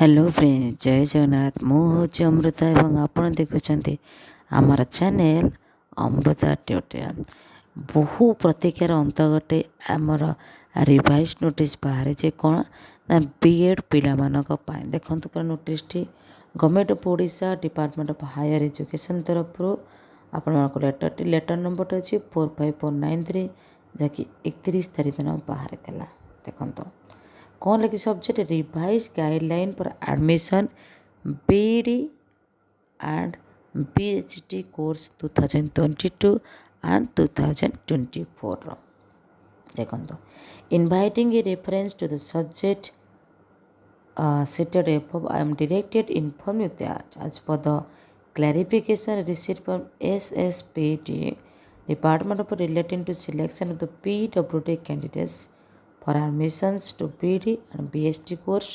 Hello friend जय जगन्नाथ मु हूँ अमृता एवं आपण देखुं आमर चैनल अमृता ट्यूटोरियल बहु प्रतिकार अंत गटे आमर रिवाइज नोटिस बाहर जे कौन ना बीएड पिला देखु पूरा नोटिस टी government of Odisha department of higher education तरफ आपण लेटर नंबर अच्छी 45493 जहाँकि 31 तारीख दिन बाहर देखो कौन लगे subject revise guideline for admission BD and BHD course 2022 and 2024 देखो inviting a reference to the subject stated above I am directed to inform you that as per the clarification received from SSPT Department of relating to selection of the PWD candidates for admissions to BD and BST course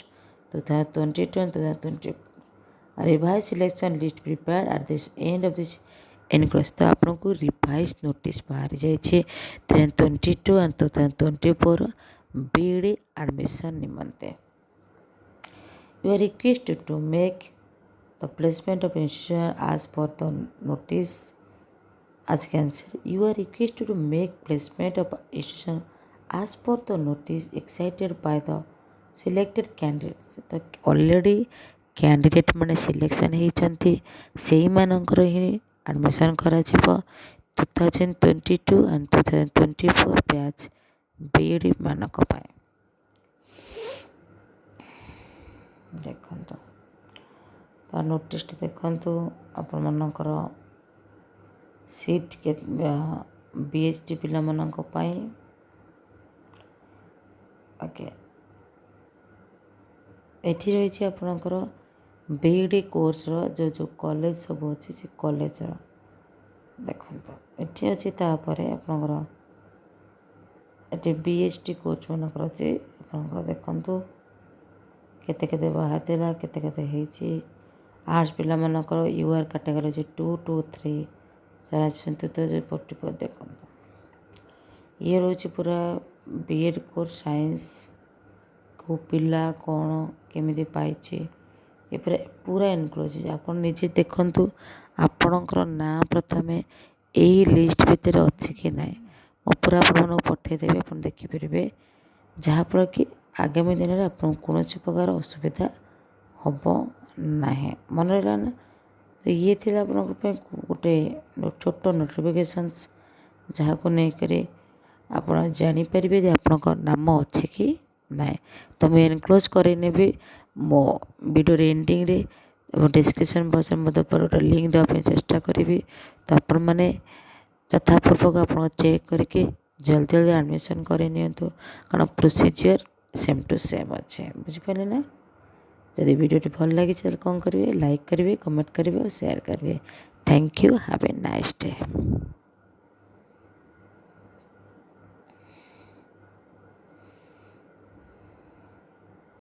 2022 and 2024. A revised selection list prepared at this end of this enclosed. तो आपको revise notice बाहर जाइए 2022 and 2024 BD admission निमंते. You are requested to make the placement of institution as per the notice as cancelled. You are requested to make placement of institution as per the notice excited by the selected candidates. तो already candidate माने selection होती से मानकर ही admission करा 2022 and 2024 batch BD मानक पाए देखो तो नोटिस देखु आपण मानकर सीट के बीएचडी पिला मानक पाई ओके एठी रही आपणकर बीडी कोर्स जो जो कॉलेज सब अच्छी से कॉलेज देखो एठी अच्छी तापर आपणकर एठी बीएचडी कोर्स मानकर अच्छे आपणकर देखंतु केते केते बाहर देला केते केते हेची आर्ट्स पिला मानकर यूआर कैटेगरी 2 2 3 सारा छंतु तो जो 44 देखो ये रोज पूरा बीएड कोर्स साइंस को पिला कौन केमी पाई ये पूरा इनक्लोज आप निजे देखु आपणकर ना प्रथम यही लिस्ट भितर अच्छी कि ना मो पूरा आप पठेदेवी आप देखिपारे जहाँफल कि आगामी दिन में आप कौन प्रकार असुविधा हम ना मन रहा ना तो ये थी आप गोटे छोट नोटिफिकेशंस जहाँ को लेकर आप जानीपारे आपण नाम अच्छे कि ना तो मुझे एनक्लोज करनेबी मो वीडियो एंडिंग रे डिस्क्रिप्शन बॉक्स में गोटे लिंक देवाई चेष्टा करी तो आपण मैंने यथापूर्वक आप चेक करके जल्दी जल्दी एडमिशन करनी कारण प्रोसीजर सेम टू सेम अच्छे बुझिपारे ना जदि वीडियो भल लगी कौन करेंगे लाइक करेंगे कमेंट करेंगे और शेयर करेंगे thank you have a nice day.